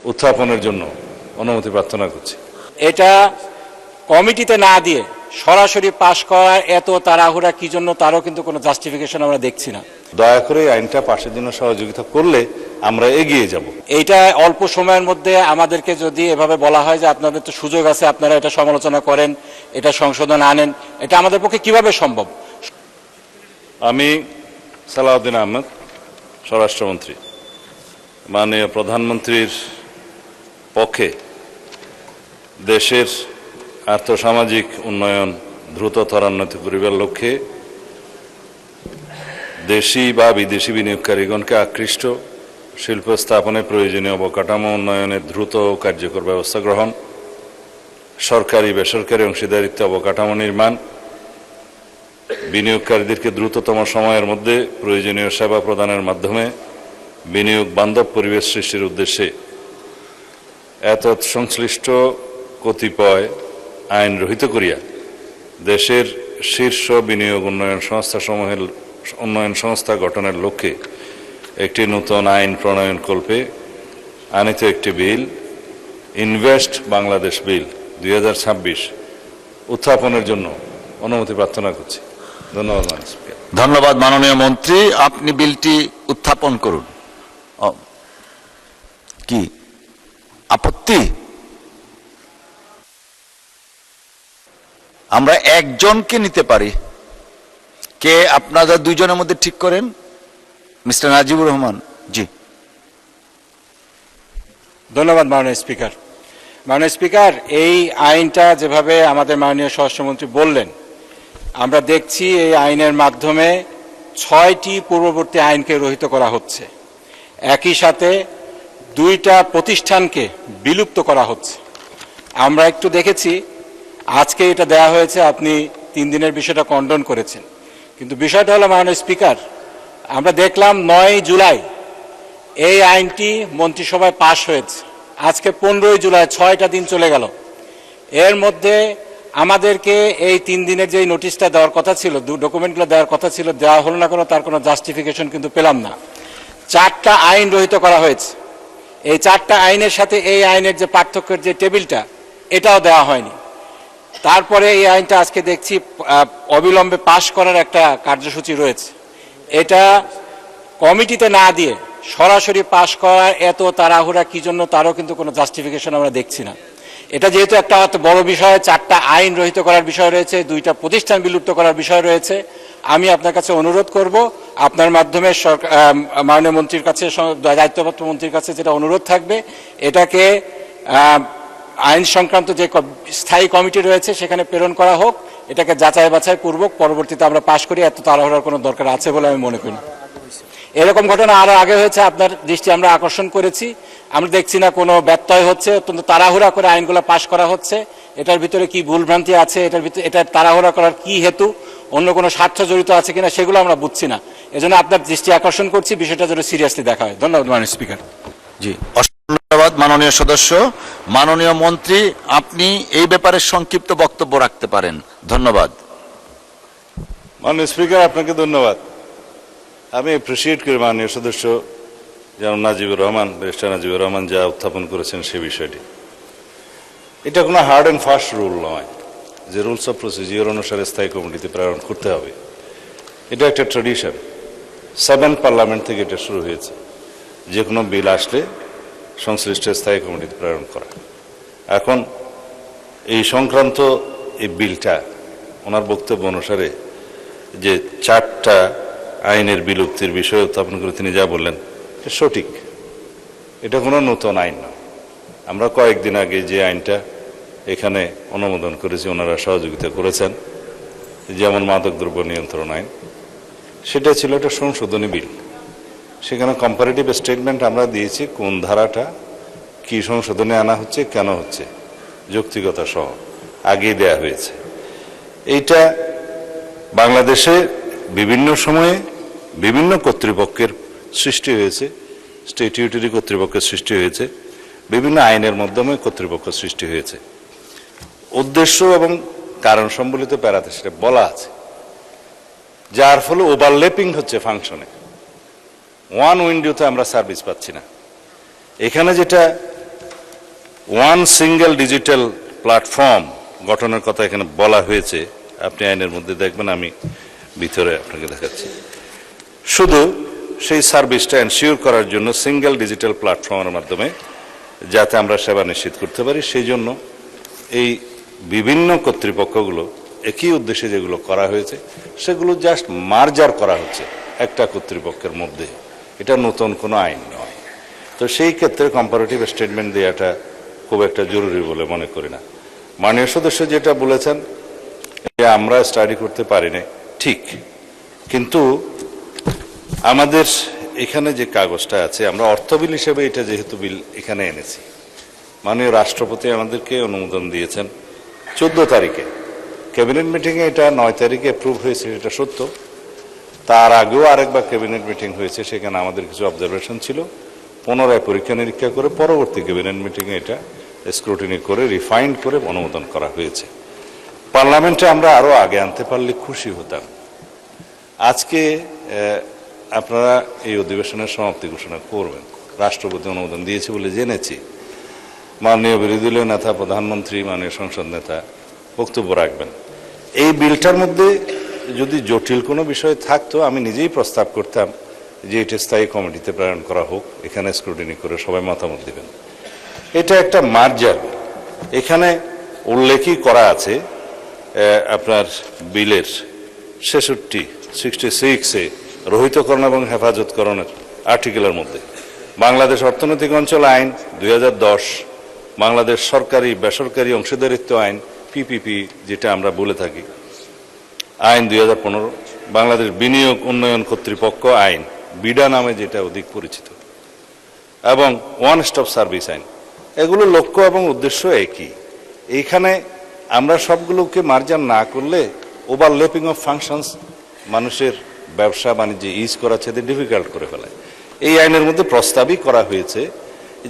উত্থাপনের জন্য অনুমতি প্রার্থনা করছি। এটা কমিটিতে না দিয়ে সরাসরি পাশ করা এত তাড়াহুড়া কি জন্য, তারও কিন্তু কোনো জাস্টিফিকেশন আমরা দেখছি না। দয়া করে আইনটা পাশের জন্য সহযোগিতা করলে আমরা এগিয়ে যাব। এইটা অল্প সময়ের মধ্যে আমাদেরকে যদি এভাবে বলা হয় যে আপনাদের তো সুযোগ আছে, আপনারা এটা সমালোচনা করেন, এটা সংশোধন আনেন, এটা আমাদের পক্ষে কিভাবে সম্ভব? আমি সালাউদ্দিন আহমেদ, স্বরাষ্ট্রমন্ত্রী, মাননীয় প্রধানমন্ত্রীর পক্ষে দেশের আর্থসামাজিক উন্নয়ন দ্রুত ত্বরান্বিত করিবার লক্ষ্যে দেশি বা বিদেশি বিনিয়োগকারীগণকে আকৃষ্ট শিল্প স্থাপনে প্রয়োজনীয় অবকাঠামো উন্নয়নের দ্রুত ও কার্যকর ব্যবস্থা গ্রহণ, সরকারি বেসরকারি অংশীদারিত্ব অবকাঠামো নির্মাণ, বিনিয়োগকারীদেরকে দ্রুততম সময়ের মধ্যে প্রয়োজনীয় সেবা প্রদানের মাধ্যমে বিনিয়োগ বান্ধব পরিবেশ সৃষ্টির উদ্দেশ্যে এতৎ সংশ্লিষ্ট কতিপয় আইন রহিত করিয়া দেশের শীর্ষ বিনিয়োগ উন্নয়ন সংস্থা গঠনের লক্ষ্যে একটি নতুন আইন প্রণয়নকল্পে আনিত একটি বিল, ইনভেস্ট বাংলাদেশ বিল 2026 উত্থাপনের জন্য অনুমতি প্রার্থনা করছি। ধন্যবাদ মাননীয় স্পিকার। ধন্যবাদ মাননীয় মন্ত্রী, আপনি বিলটি উত্থাপন করুন। কি আপত্তি? আমরা একজনকে নিতে পারি। কে আপনারা দুইজনের মধ্যে ঠিক করেন? মিস্টার নাজিবুর রহমান। জি, ধন্যবাদ মাননীয় স্পিকার। মাননীয় স্পিকার, এই আইনটা যেভাবে আমাদের মাননীয় স্বরাষ্ট্রমন্ত্রী বললেন, আমরা দেখছি এই আইনের মাধ্যমে 6টি পূর্ববর্তী আইনকে রহিত করা হচ্ছে, একই সাথে 2টা প্রতিষ্ঠানকে বিলুপ্ত করা হচ্ছে। আমরা একটু দেখেছি, আজকে এটা দেয়া হয়েছে, আপনি 3 দিনের বিষয়টা কন্ডন করেছেন, কিন্তু বিষয়টা হলো মাননীয় স্পিকার, আমরা দেখলাম 9 জুলাই এই আইনটি মন্ত্রিসভায় পাশ হয়েছে, আজকে 15 জুলাই, 6টা দিন চলে গেল। এর মধ্যে আমাদেরকে এই 3 দিনের যে নোটিশটা দেওয়ার কথা ছিল, ডকুমেন্টগুলো দেওয়ার কথা ছিল, দেওয়া হলো না, তার কোনো জাস্টিফিকেশন কিন্তু পেলাম না। 4টা আইন রহিত করা হয়েছে। এই 4টা আইনের সাথে এই আইনের যে পার্থক্যের যে টেবিলটা, এটাও দেওয়া হয়নি। তারপরে এই আইনটা আজকে দেখছি অবিলম্বে পাশ করার একটা কার্যসূচি রয়েছে। এটা কমিটিতে না দিয়ে সরাসরি পাশ করা এত তাড়াহুড়া কি জন্য, তারও কিন্তু কোনো জাস্টিফিকেশন আমরা দেখছি না। এটা যেহেতু একটা বড় বিষয়, 4টা আইন রহিত করার বিষয় রয়েছে, 2টা প্রতিষ্ঠান বিলুপ্ত করার বিষয় রয়েছে, আমি আপনার কাছে অনুরোধ করব, আপনার মাধ্যমে মাননীয় মন্ত্রীর কাছে, দায়িত্বপ্রাপ্ত মন্ত্রীর কাছে যেটা অনুরোধ থাকবে, এটাকে আইন সংক্রান্ত যে স্থায়ী কমিটি রয়েছে সেখানে প্রেরণ করা হোক, এটাকে যাচাই বাছাই পূর্বক পরবর্তীতে আমরা পাশ করি। এত তাড়াহুড়ার কোনো দরকার আছে বলে আমি মনে করি না। এরকম ঘটনা আরো আগে হয়েছে, আপনার দৃষ্টি আমরা আকর্ষণ করেছি, আমরা দেখছি না কোনো ব্যত্যয় হচ্ছে, অত্যন্ত তাড়াহুড়া করে আইনগুলো পাশ করা হচ্ছে। এটার ভিতরে কি ভুলভ্রান্তি আছে, এটা তাড়াহুড়া করার কি হেতু, অন্য কোনো স্বার্থ জড়িত আছে কিনা, সেগুলো আমরা বুঝছি না। এজন্য আপনার দৃষ্টি আকর্ষণ করছি, বিষয়টা যেন সিরিয়াসলি দেখা হয়। ধন্যবাদ মাননীয় স্পিকার। জি, ধন্যবাদ মাননীয় সদস্য। মাননীয় মন্ত্রী, আপনি এই ব্যাপারে সংক্ষিপ্ত বক্তব্য রাখতে পারেন। ধন্যবাদ। মাননীয় স্পিকার, আপনাকে ধন্যবাদ। আমি অ্যাপ্রিসিয়েট করি মাননীয় সদস্য যেমন নাজিবুর রহমান, ব্যারিস্টার নাজিবুর রহমান যা উত্থাপন করেছেন সে বিষয়টি। এটা কোনো হার্ড অ্যান্ড ফাস্ট রুল নয় যে রুলস অফ প্রসিজিওর অনুসারে স্থায়ী কমিটিতে প্রেরণ করতে হবে। এটা একটা ট্র্যাডিশন, 7 পার্লামেন্ট থেকে এটা শুরু হয়েছে, যে কোনো বিল আসলে সংশ্লিষ্ট স্থায়ী কমিটিতে প্রেরণ করা। এখন এই সংক্রান্ত এই বিলটা ওনার বক্তব্য অনুসারে যে 4টা আইনের বিলুপ্তির বিষয় উত্থাপন করে তিনি যা বললেন এটা সঠিক, এটা কোনো নতুন আইন না। আমরা কয়েকদিন আগে যে আইনটা এখানে অনুমোদন করেছি, ওনারা সহযোগিতা করেছেন, যেমন মাদকদ্রব্য নিয়ন্ত্রণ আইন, সেটা ছিল একটা সংশোধনী বিল। সেখানে কম্পারেটিভ স্টেটমেন্ট আমরা দিয়েছি, কোন ধারাটা কি সংশোধনে আনা হচ্ছে, কেন হচ্ছে, যৌক্তিকতা সহ আগেই দেয়া হয়েছে। এইটা বাংলাদেশে বিভিন্ন সময়ে বিভিন্ন কর্তৃপক্ষের সৃষ্টি হয়েছে, স্ট্যাটিউটরি কর্তৃপক্ষের সৃষ্টি হয়েছে, বিভিন্ন আইনের মাধ্যমে কর্তৃপক্ষ সৃষ্টি হয়েছে। উদ্দেশ্য এবং কারণ সম্বলিত প্যারাতে সেটা বলা আছে, যার ফলে ওভারল্যাপিং হচ্ছে ফাংশনে, ওয়ান উইন্ডোতে আমরা সার্ভিস পাচ্ছি না। এখানে যেটা ওয়ান সিঙ্গেল ডিজিটাল প্ল্যাটফর্ম গঠনের কথা এখানে বলা হয়েছে। আপনি আইনের মধ্যে দেখবেন, আমি ভিতরে আপনাকে দেখাচ্ছি। শুধু সেই সার্ভিসটা এনশিওর করার জন্য সিঙ্গেল ডিজিটাল প্ল্যাটফর্মের মাধ্যমে যাতে আমরা সেবা নিশ্চিত করতে পারি, সেই জন্য এই বিভিন্ন কর্তৃপক্ষগুলো একই উদ্দেশ্যে যেগুলো করা হয়েছে সেগুলো জাস্ট মার্জার করা হচ্ছে একটা কর্তৃপক্ষের মধ্যে। এটা নতুন কোনো আইন নয়। তো সেই ক্ষেত্রে কম্পারেটিভ স্টেটমেন্ট দেওয়াটা খুব একটা জরুরি বলে মনে করি না। মাননীয় সদস্য যেটা বলেছেন যে আমরা স্টাডি করতে পারি না, ঠিক, কিন্তু আমাদের এখানে যে কাগজটা আছে, আমরা অর্থ বিল হিসেবে এটা যেহেতু বিল এখানে এনেছি, মাননীয় রাষ্ট্রপতি আমাদেরকে অনুমোদন দিয়েছেন 14 তারিখে। ক্যাবিনেট মিটিংয়ে এটা 9 তারিখে অ্যাপ্রুভ হয়েছে, এটা সত্য। তার আগেও আরেকবার ক্যাবিনেট মিটিং হয়েছে, সেখানে আমাদের কিছু অবজারভেশন ছিল। পুনরায় পরীক্ষা নিরীক্ষা করে পরবর্তী ক্যাবিনেট মিটিংয়ে এটা স্ক্রুটিনি করে রিফাইন্ড করে অনুমোদন করা হয়েছে। পার্লামেন্টে আমরা আরো আগে আনতে পারলে খুশি হতাম। আজকে আপনারা এই অধিবেশনের সমাপ্তি ঘোষণা করবেন, রাষ্ট্রপতি অনুমোদন দিয়েছে বলে জেনেছি। মাননীয় বিরোধী দলীয় নেতা, প্রধানমন্ত্রী, মাননীয় সংসদ নেতা বক্তব্য রাখবেন। এই বিলটার মধ্যে যদি জটিল কোনো বিষয় থাকতো আমি নিজেই প্রস্তাব করতাম যে এটা স্থায়ী কমিটিতে প্রেরণ করা হোক, এখানে স্ক্রুটিনি করে সবাই মতামত দিবেন। এটা একটা মার্জার। এখানে উল্লেখই করা আছে আপনার বিলের 66 রহিতকরণ এবং হেফাজতকরণের আর্টিকেলের মধ্যে বাংলাদেশ অর্থনৈতিক অঞ্চল আইন 2010, বাংলাদেশ সরকারি বেসরকারি অংশীদারিত্ব আইন পিপিপি যেটা আমরা বলে থাকি আইন 2015, বাংলাদেশ বিনিয়োগ উন্নয়ন কর্তৃপক্ষ আইন বিডা নামে যেটা অধিক পরিচিত, এবং ওয়ান স্টপ সার্ভিস আইন। এগুলো লক্ষ্য এবং উদ্দেশ্য একই। এইখানে আমরা সবগুলোকে মার্জার না করলে ওভারল্যাপিং অফ ফাংশনস মানুষের ব্যবসা বাণিজ্য ইজ করা চেয়ে ডিফিকাল্ট করে ফেলায়। এই আইনের মধ্যে প্রস্তাবই করা হয়েছে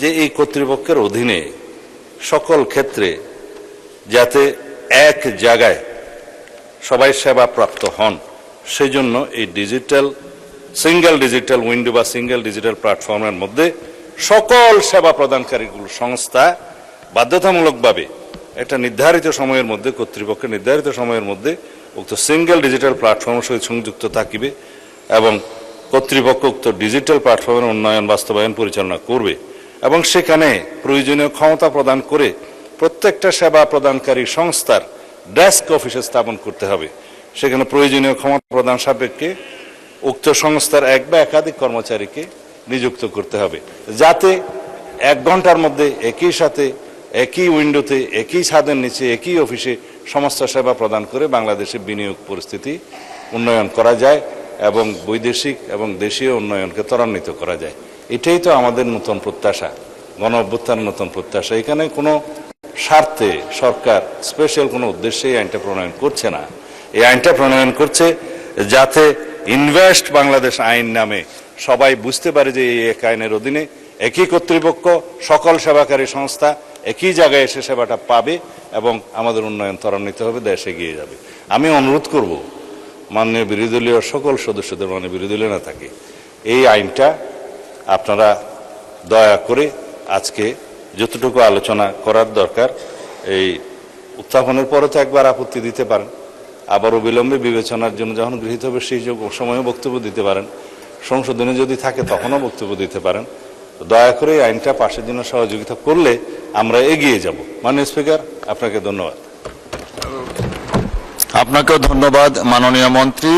যে এই কর্তৃপক্ষের অধীনে সকল ক্ষেত্রে যাতে এক জায়গায় সবাই সেবা প্রাপ্ত হন, সেই জন্য এই সিঙ্গেল ডিজিটাল উইন্ডো বা সিঙ্গেল ডিজিটাল প্ল্যাটফর্মের মধ্যে সকল সেবা প্রদানকারীগুলো সংস্থা বাধ্যতামূলকভাবে একটা নির্ধারিত সময়ের মধ্যে, কর্তৃপক্ষের নির্ধারিত সময়ের মধ্যে উক্ত সিঙ্গেল ডিজিটাল প্ল্যাটফর্মের সহিত সংযুক্ত থাকিবে এবং কর্তৃপক্ষ উক্ত ডিজিটাল প্ল্যাটফর্মের উন্নয়ন বাস্তবায়ন পরিচালনা করবে এবং সেখানে প্রয়োজনীয় ক্ষমতা প্রদান করে প্রত্যেকটা সেবা প্রদানকারী সংস্থার ডেস্ক অফিসে স্থাপন করতে হবে। সেখানে প্রয়োজনীয় ক্ষমতা প্রদান সাপেক্ষে উক্ত সংস্থার এক বা একাধিক কর্মচারীকে নিযুক্ত করতে হবে, যাতে 1 ঘন্টার মধ্যে একই সাথে একই উইন্ডোতে একই ছাদের নিচে একই অফিসে সমস্ত সেবা প্রদান করে বাংলাদেশের বিনিয়োগ পরিস্থিতি উন্নয়ন করা যায় এবং বৈদেশিক এবং দেশীয় উন্নয়নকে ত্বরান্বিত করা যায়। এটাই তো আমাদের নতুন প্রত্যাশা, গণ অভ্যুত্থান নতুন প্রত্যাশা। এখানে কোনো স্বার্থে সরকার স্পেশাল কোনো উদ্দেশ্যে এই আইনটা প্রণয়ন করছে না। এই আইনটা প্রণয়ন করছে যাতে ইনভেস্ট বাংলাদেশ আইন নামে সবাই বুঝতে পারে যে এই এক আইনের অধীনে একই কর্তৃপক্ষ সকল সেবাকারী সংস্থা একই জায়গায় এসে সেবাটা পাবে এবং আমাদের উন্নয়ন ত্বরান্বিত হবে, দেশ এগিয়ে যাবে। আমি অনুরোধ করব মাননীয় বিরোধী দলীয় সকল সদস্যদের, মাননীয় বিরোধী দলীয় নেতাকে, এই আইনটা আপনারা দয়া করে আজকে যতটুকু আলোচনা করার দরকার এই উত্থাপনের পরে তো একবার আপত্তি দিতে পারেন, আবারও বিলম্বে বিবেচনার জন্য যখন গৃহীত হবে সেই সময়ও বক্তব্য দিতে পারেন, সংশোধনে যদি থাকে তখনও বক্তব্য দিতে পারেন। দয়া করে এই আইনটা পাশের জন্য সহযোগিতা করলে আমরা এগিয়ে যাব। মাননীয় স্পিকার, আপনাকে ধন্যবাদ। আপনাকেও ধন্যবাদ মাননীয় মন্ত্রী।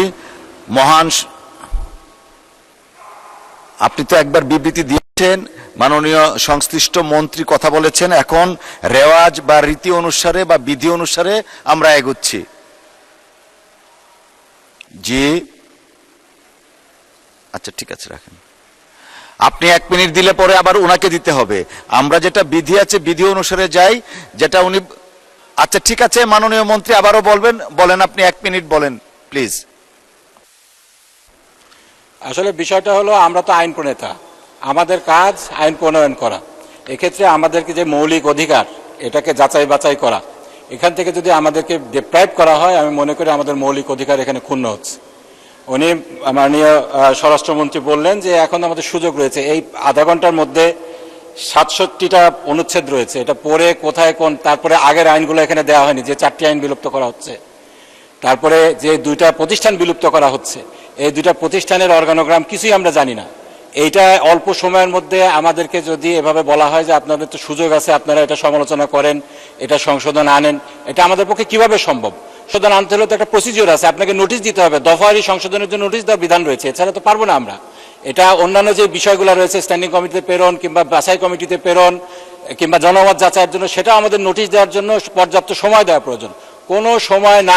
আপনি তো একবার বিবৃতি দিয়েছেন, মাননীয় সংশ্লিষ্ট মন্ত্রী কথা বলেছেন, এখন রেওয়াজ বা রীতি অনুসারে বা বিধি অনুসারে আমরা এগোচ্ছি। জি, আচ্ছা ঠিক আছে, রাখেন। আপনি 1 মিনিট দিলে পরে আবার ওনাকে দিতে হবে। আমরা যেটা বিধি আছে বিধি অনুসারে যাই, যেটা উনি। আচ্ছা ঠিক আছে, মাননীয় মন্ত্রী আবারও বলেন, আপনি 1 মিনিট বলেন প্লিজ। আসলে বিষয়টা হলো, আমরা তো আইন প্রণেতা, আমাদের কাজ আইন প্রণয়ন করা। এক্ষেত্রে আমাদেরকে যে মৌলিক অধিকার, এটাকে যাচাই বাছাই করা, এখান থেকে যদি আমাদেরকে ডিপ্রাইভ করা হয়, আমি মনে করি আমাদের মৌলিক অধিকার এখানে ক্ষুণ্ণ হচ্ছে। উনি মাননীয় স্বরাষ্ট্রমন্ত্রী বললেন যে এখন আমাদের সুযোগ রয়েছে এই আধা ঘন্টার মধ্যে 67টা অনুচ্ছেদ রয়েছে, এটা পরে কোথায় কোন, তারপরে আগের আইনগুলো এখানে দেওয়া হয়নি, যে 4টি আইন বিলুপ্ত করা হচ্ছে, তারপরে যে 2টা প্রতিষ্ঠান বিলুপ্ত করা হচ্ছে, এই 2টা প্রতিষ্ঠানের অর্গানোগ্রাম কিছুই আমরা জানি না। এইটা অল্প সময়ের মধ্যে আমাদেরকে যদি এভাবে বলা হয় যে আপনাদের তো সুযোগ আছে, আপনারা এটা সমালোচনা করেন, এটা সংশোধন আনেন, এটা আমাদের পক্ষে কিভাবে সম্ভব? সংশোধন আনতে হলে তো একটা প্রসিজিওর আছে, আপনাকে নোটিশ দিতে হবে, দফাওয়ারি সংশোধনের জন্য নোটিশ দেওয়ার বিধান রয়েছে, এছাড়া তো পারবো না আমরা। এটা অন্যান্য যে বিষয়গুলো রয়েছে, স্ট্যান্ডিং কমিটিতে প্রেরণ কিংবা বাছাই কমিটিতে প্রেরণ কিংবা জনমত যাচাইয়ের জন্য, সেটা আমাদের নোটিশ দেওয়ার জন্য পর্যাপ্ত সময় দেওয়া প্রয়োজন। কোনো সময় না